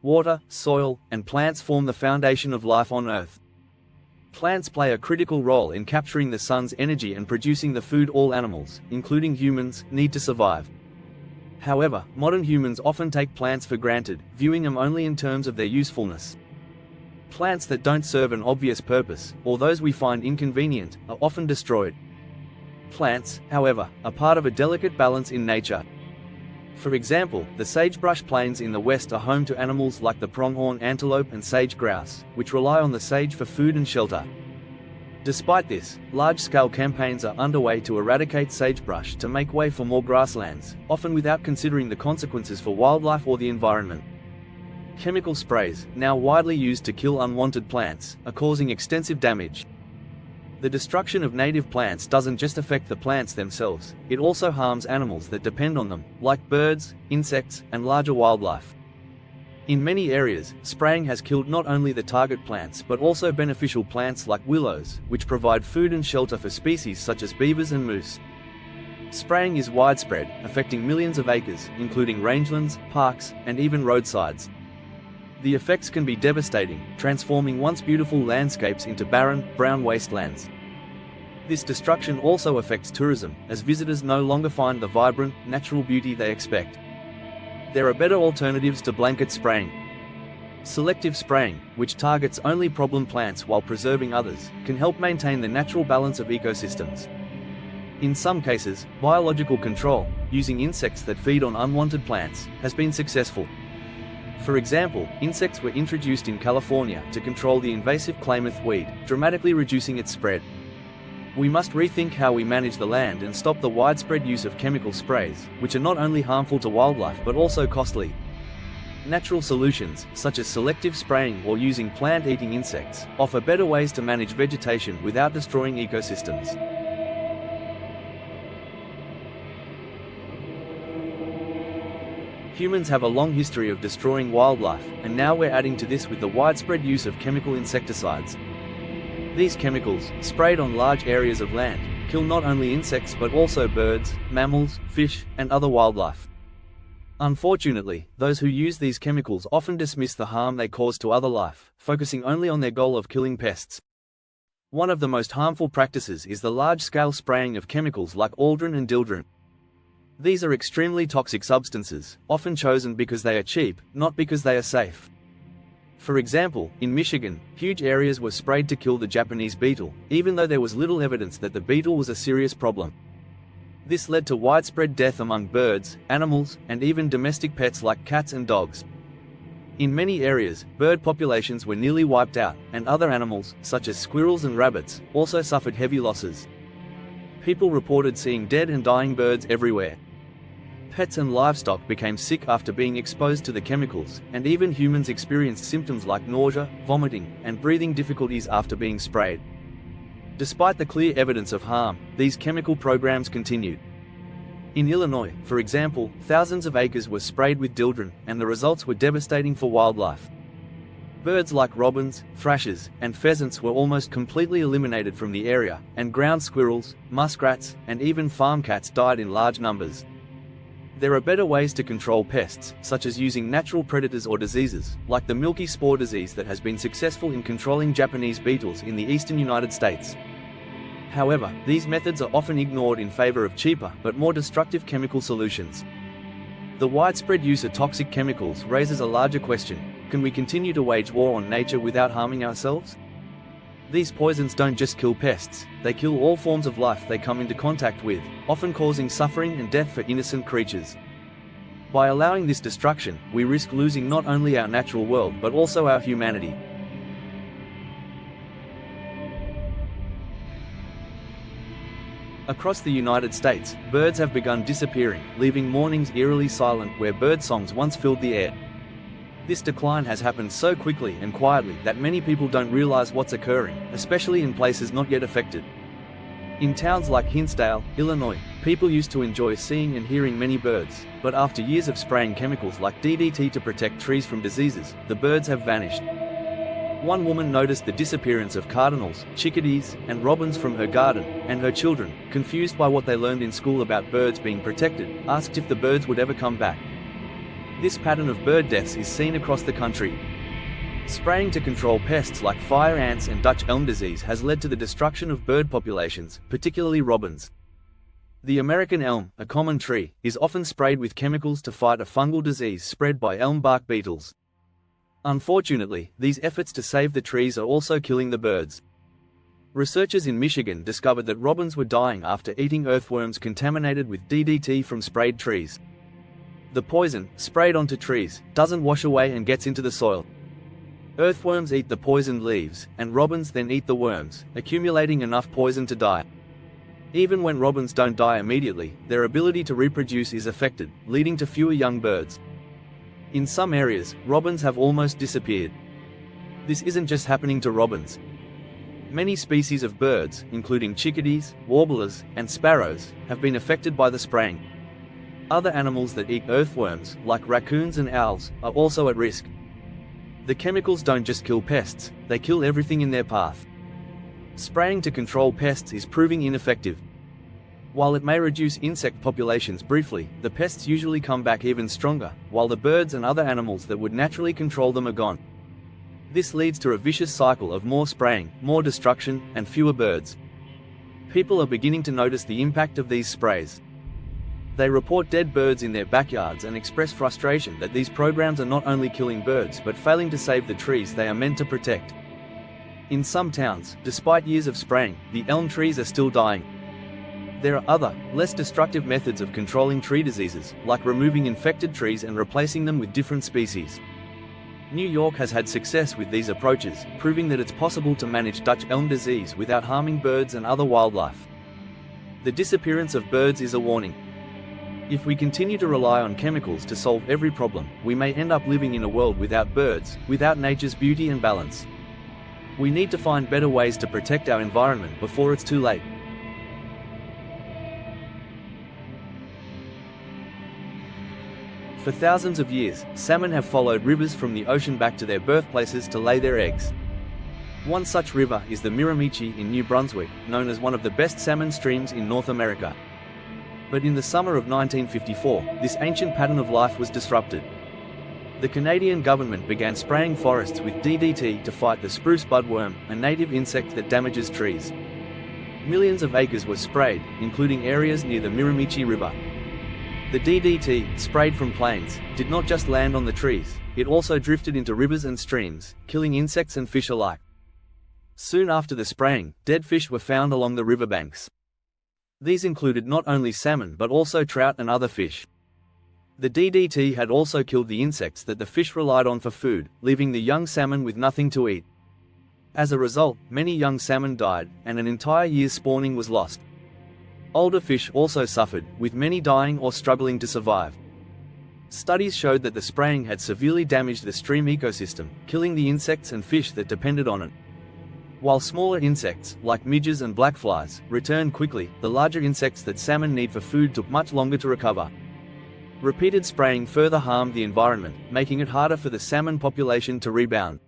water, soil, and plants form the foundation of life on Earth. Plants play a critical role in capturing the sun's energy and producing the food all animals, including humans, need to survive. However, modern humans often take plants for granted, viewing them only in terms of their usefulness. Plants that don't serve an obvious purpose, or those we find inconvenient, are often destroyed. Plants, however, are part of a delicate balance in nature. For example, the sagebrush plains in the west are home to animals like the pronghorn antelope and sage grouse, which rely on the sage for food and shelter. Despite this, large-scale campaigns are underway to eradicate sagebrush to make way for more grasslands, often without considering the consequences for wildlife or the environment. Chemical sprays, now widely used to kill unwanted plants, are causing extensive damage. The destruction of native plants doesn't just affect the plants themselves, it also harms animals that depend on them, like birds, insects, and larger wildlife. In many areas, spraying has killed not only the target plants but also beneficial plants like willows, which provide food and shelter for species such as beavers and moose. Spraying is widespread, affecting millions of acres, including rangelands, parks, and even roadsides. The effects can be devastating, transforming once beautiful landscapes into barren, brown wastelands. This destruction also affects tourism, as visitors no longer find the vibrant, natural beauty they expect. There are better alternatives to blanket spraying. Selective spraying, which targets only problem plants while preserving others, can help maintain the natural balance of ecosystems. In some cases, biological control, using insects that feed on unwanted plants, has been successful. For example, insects were introduced in California to control the invasive Klamath weed, dramatically reducing its spread. We must rethink how we manage the land and stop the widespread use of chemical sprays, which are not only harmful to wildlife but also costly. Natural solutions, such as selective spraying or using plant-eating insects, offer better ways to manage vegetation without destroying ecosystems. Humans have a long history of destroying wildlife, and now we're adding to this with the widespread use of chemical insecticides. These chemicals, sprayed on large areas of land, kill not only insects but also birds, mammals, fish, and other wildlife. Unfortunately, those who use these chemicals often dismiss the harm they cause to other life, focusing only on their goal of killing pests. One of the most harmful practices is the large-scale spraying of chemicals like aldrin and dieldrin. These are extremely toxic substances, often chosen because they are cheap, not because they are safe. For example, in Michigan, huge areas were sprayed to kill the Japanese beetle, even though there was little evidence that the beetle was a serious problem. This led to widespread death among birds, animals, and even domestic pets like cats and dogs. In many areas, bird populations were nearly wiped out, and other animals, such as squirrels and rabbits, also suffered heavy losses. People reported seeing dead and dying birds everywhere. Pets and livestock became sick after being exposed to the chemicals, and even humans experienced symptoms like nausea, vomiting, and breathing difficulties after being sprayed. Despite the clear evidence of harm, these chemical programs continued. In Illinois, for example, thousands of acres were sprayed with dieldrin, and the results were devastating for wildlife. Birds like robins, thrushes, and pheasants were almost completely eliminated from the area, and ground squirrels, muskrats, and even farm cats died in large numbers. There are better ways to control pests, such as using natural predators or diseases, like the milky spore disease that has been successful in controlling Japanese beetles in the eastern United States. However, these methods are often ignored in favor of cheaper but more destructive chemical solutions. The widespread use of toxic chemicals raises a larger question: can we continue to wage war on nature without harming ourselves? These poisons don't just kill pests, they kill all forms of life they come into contact with, often causing suffering and death for innocent creatures. By allowing this destruction, we risk losing not only our natural world but also our humanity. Across the United States, birds have begun disappearing, leaving mornings eerily silent where bird songs once filled the air. This decline has happened so quickly and quietly that many people don't realize what's occurring, especially in places not yet affected. In towns like Hinsdale, Illinois, people used to enjoy seeing and hearing many birds, but after years of spraying chemicals like DDT to protect trees from diseases, the birds have vanished. One woman noticed the disappearance of cardinals, chickadees, and robins from her garden, and her children, confused by what they learned in school about birds being protected, asked if the birds would ever come back. This pattern of bird deaths is seen across the country. Spraying to control pests like fire ants and Dutch elm disease has led to the destruction of bird populations, particularly robins. The American elm, a common tree, is often sprayed with chemicals to fight a fungal disease spread by elm bark beetles. Unfortunately, these efforts to save the trees are also killing the birds. Researchers in Michigan discovered that robins were dying after eating earthworms contaminated with DDT from sprayed trees. The poison, sprayed onto trees, doesn't wash away and gets into the soil. Earthworms eat the poisoned leaves, and robins then eat the worms, accumulating enough poison to die. Even when robins don't die immediately, their ability to reproduce is affected, leading to fewer young birds. In some areas, robins have almost disappeared. This isn't just happening to robins. Many species of birds, including chickadees, warblers, and sparrows, have been affected by the spraying. Other animals that eat earthworms, like raccoons and owls, are also at risk. The chemicals don't just kill pests, they kill everything in their path. Spraying to control pests is proving ineffective. While it may reduce insect populations briefly, the pests usually come back even stronger, while the birds and other animals that would naturally control them are gone. This leads to a vicious cycle of more spraying, more destruction, and fewer birds. People are beginning to notice the impact of these sprays. They report dead birds in their backyards and express frustration that these programs are not only killing birds but failing to save the trees they are meant to protect. In some towns, despite years of spraying, the elm trees are still dying. There are other, less destructive methods of controlling tree diseases, like removing infected trees and replacing them with different species. New York has had success with these approaches, proving that it's possible to manage Dutch elm disease without harming birds and other wildlife. The disappearance of birds is a warning. If we continue to rely on chemicals to solve every problem, we may end up living in a world without birds, without nature's beauty and balance. We need to find better ways to protect our environment before it's too late. For thousands of years, salmon have followed rivers from the ocean back to their birthplaces to lay their eggs. One such river is the Miramichi in New Brunswick, known as one of the best salmon streams in North America. But in the summer of 1954, this ancient pattern of life was disrupted. The Canadian government began spraying forests with DDT to fight the spruce budworm, a native insect that damages trees. Millions of acres were sprayed, including areas near the Miramichi River. The DDT, sprayed from planes, did not just land on the trees, it also drifted into rivers and streams, killing insects and fish alike. Soon after the spraying, dead fish were found along the riverbanks. These included not only salmon but also trout and other fish. The DDT had also killed the insects that the fish relied on for food, leaving the young salmon with nothing to eat. As a result, many young salmon died, and an entire year's spawning was lost. Older fish also suffered, with many dying or struggling to survive. Studies showed that the spraying had severely damaged the stream ecosystem, killing the insects and fish that depended on it. While smaller insects, like midges and blackflies, returned quickly, the larger insects that salmon need for food took much longer to recover. Repeated spraying further harmed the environment, making it harder for the salmon population to rebound.